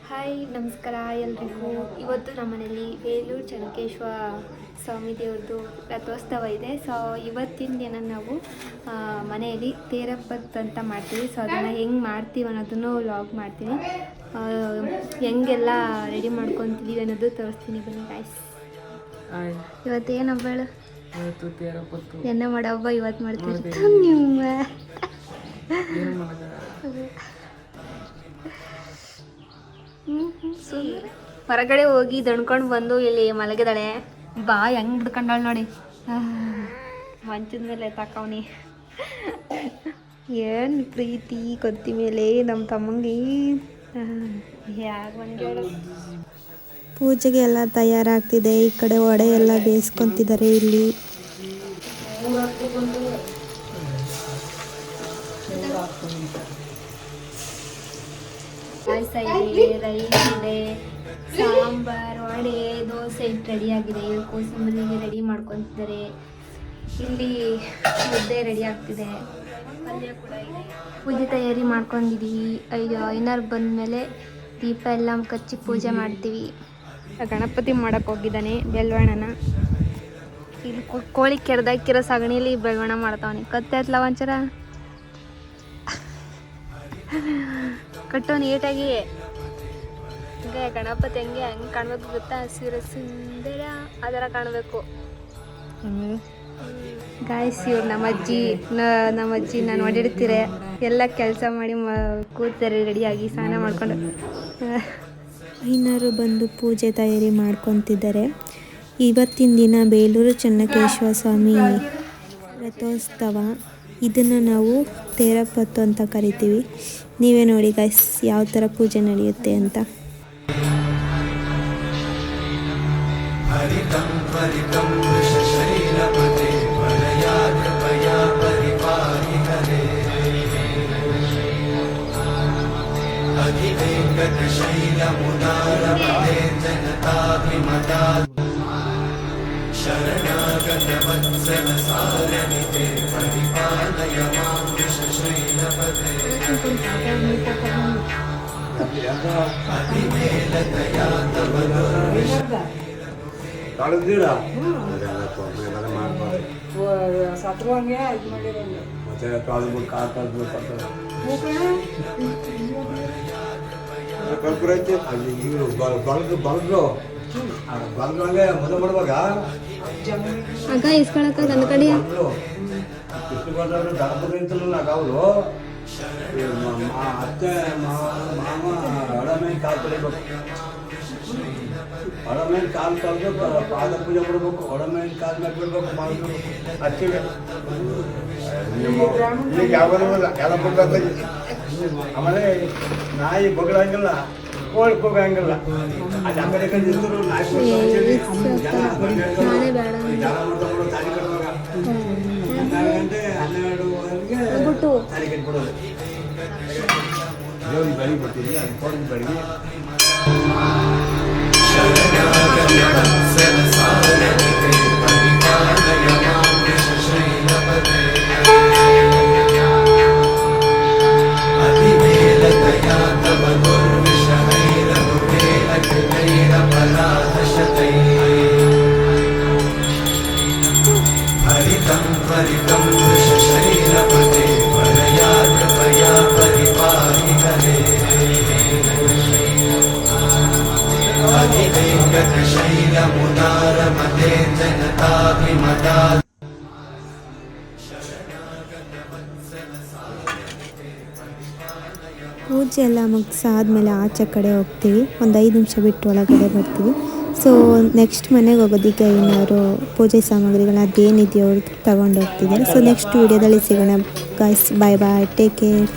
Hi, ನಮಸ್ಕಾರ ಎಲ್ರಿಗೂ. ಇವತ್ತು ನಮ್ಮ ಮನೇಲಿ ಬೇಲೂರು ಚೆನ್ನಕೇಶ್ವರ ಸ್ವಾಮಿ ದೇವ್ರದ್ದು ರಥೋತ್ಸವ ಇದೆ. ಸೊ ಇವತ್ತಿನ ದಿನ ನಾವು ಮನೆಯಲ್ಲಿ ತೇರಪ್ಪತ್ತು ಅಂತ ಮಾಡ್ತೀವಿ. ಸೊ ಅದನ್ನು ಹೆಂಗೆ ಮಾಡ್ತೀವಿ ಅನ್ನೋದನ್ನು ವ್ಲಾಗ್ ಮಾಡ್ತೀನಿ. ಹೆಂಗೆಲ್ಲ ರೆಡಿ ಮಾಡ್ಕೊತೀವಿ ಅನ್ನೋದು ತೋರಿಸ್ತೀನಿ, ಬನ್ನಿ ಗಾಯ್ಸ್. ಇವತ್ತೇನು ಹಬ್ಬ ಹೇಳು? ಎಣ್ಣೆ ಮಾಡೋ ಹಬ್ಬ ಇವತ್ತು ಮಾಡ್ತೀವಿ. ನಿಮ್ಮ ಹೊರಗಡೆ ಹೋಗಿ ದಣ್ಕೊಂಡು ಬಂದು ಇಲ್ಲಿ ಮಲಗಿದಾಳೆ. ಬಾ ಹೆಂಗ್ ಬಿಡ್ಕೊಂಡಾಳ ನೋಡಿ, ಮಂಚದ ಮೇಲೆ ತಾಕವನಿ. ಏನು ಪ್ರೀತಿ ಕೊತ್ತಿ ಮೇಲೆ ನಮ್ಮ ತಮ್ಮಂಗೆ. ಪೂಜೆಗೆ ಎಲ್ಲ ತಯಾರಾಗ್ತಿದೆ. ಈ ಕಡೆ ವಡೆ ಎಲ್ಲ ಬೇಯಿಸ್ಕೊತಿದ್ದಾರೆ. ಇಲ್ಲಿ ಪಾಯಸ ಇದೆ, ರೈಸ್ ಇದೆ, ಸಾಂಬಾರ್, ವಡೆ, ದೋಸೆ ರೆಡಿ ಆಗಿದೆ. ಕೋಸಂಬರಿಗೆ ರೆಡಿ ಮಾಡ್ಕೊತಿದ್ದಾರೆ. ಇಲ್ಲಿ ಮುದ್ದೆ ರೆಡಿ ಆಗ್ತಿದೆ, ಪಲ್ಯ ಕೂಡ ಇದೆ. ಪೂಜೆ ತಯಾರಿ ಮಾಡ್ಕೊಂಡಿದ್ದೀವಿ. ಐನಾರು ಬಂದಮೇಲೆ ದೀಪ ಎಲ್ಲ ಕಚ್ಚಿ ಪೂಜೆ ಮಾಡ್ತೀವಿ. ಗಣಪತಿ ಮಾಡಕ್ಕೆ ಹೋಗಿದ್ದಾನೆ ಬೆಲ್ವಣ್ಣನ. ಇಲ್ಲಿ ಕೋಳಿ ಕೆರೆದಾಕಿರೋ ಸಗಣಿಲಿ ಬೆಲ್ವಣ್ಣ ಮಾಡ್ತಾವನೆ. ಕತ್ತೆ ಹತ್ಲ ಒಂಚರ ಕಟ್ಟೋ ನೀಟಾಗಿ. ಹಂಗೆ ಗಣಪತಿ ಹಂಗೆ ಕಾಣ್ಬೇಕು ಗೊತ್ತಾ? ಹಸಿರು ಸುಂದರ ಆ ಥರ ಕಾಣಬೇಕು ಗಾಯ್ಸ್. ಇವ್ರು ನಮ್ಮ ಅಜ್ಜಿ ನಾನು ಓಡಾಡ್ತೀರ ಎಲ್ಲ ಕೆಲಸ ಮಾಡಿ ಕೂತಾರೆ ರೆಡಿಯಾಗಿ ಸ್ನಾನ ಮಾಡ್ಕೊಂಡು. ಐನಾರು ಬಂದು ಪೂಜೆ ತಯಾರಿ ಮಾಡ್ಕೊತಿದ್ದಾರೆ. ಇವತ್ತಿನ ದಿನ ಬೇಲೂರು ಚೆನ್ನಕೇಶ್ವರ ಸ್ವಾಮಿ ರಥೋತ್ಸವ. ಇದನ್ನು ನಾವು ತೇರಪ್ಪತ್ತು ಅಂತ ಕರಿತೀವಿ. ನೀವೇ ನೋಡಿ ಗೈಸ್ ಯಾವ ಥರ ಪೂಜೆ ನಡೆಯುತ್ತೆ ಅಂತ. ಆಗ ಇಸ್ಕೊಳಕ ನನ್ನ ಕಡೆ ಅತ್ತೆ ಮಾಮ ಹಳ ಮೇಲೆ ಕಾಲು ತೊಳಿಬೇಕು. ಹಳ ಮೇಲೆ ಕಾಲು ತೊಳೆದು ಪಾದ ಪೂಜೆ ಮಾಡಬೇಕು. ಹಳ ಮೇಲೆ ಕಾಲು ಮೇಲೆ ಬಿಡ್ಬೇಕು. ಮಾಡಬೇಕು ಅಚ್ಚಿಗೆ ಎಲ್ಲ ಬಿಡ್ಬೇಕು. ಆಮೇಲೆ ನಾಯಿ ಬಗಳಂಗಿಲ್ಲ, ಕೋಳಿ ಹೋಗಂಗಿಲ್ಲ. ಅದು ಆ ಕಡೆ ಕಡೆ ಇದ್ರು ನಾಯಿ ಜನ ಮಾಡ್ಕೊಂಡು ತಾಳಿ ಕಟ್ಟುವಾಗ 12 ಗಂಟೆ 12ವರೆಗೆ ತಾಳಿ ಕಟ್ಬಿಡೋದು. ದೇವ್ರಿಗೆ ಬೆಳಿಗ್ಗೆ ಬರ್ತೀವಿ, ಅದು ಕೋಡಿಗೆ ಬೆಳಿಗ್ಗೆ ಪೂಜೆ ಎಲ್ಲ ಮುಗಿಸಾದ್ಮೇಲೆ ಆಚೆ ಕಡೆ ಹೋಗ್ತೀವಿ. ಒಂದು 5 ನಿಮಿಷ ಬಿಟ್ಟು ಒಳಗಡೆ ಬರ್ತೀವಿ. ಸೊ ನೆಕ್ಸ್ಟ್ ಮನೆಗೆ ಹೋಗೋದಕ್ಕೆ ಏನಾದ್ರು ಪೂಜೆ ಸಾಮಗ್ರಿಗಳನ್ನ ಅದೇನಿದೆಯೋ ಅವ್ರು ತಗೊಂಡು ಹೋಗ್ತಿದ್ದಾರೆ. ಸೊ ನೆಕ್ಸ್ಟ್ ವೀಡಿಯೋದಲ್ಲಿ ಸಿಗೋಣ ಗಾಯ್ಸ್. ಬಾಯ್ ಬಾಯ್, ಟೇಕ್ ಕೇರ್.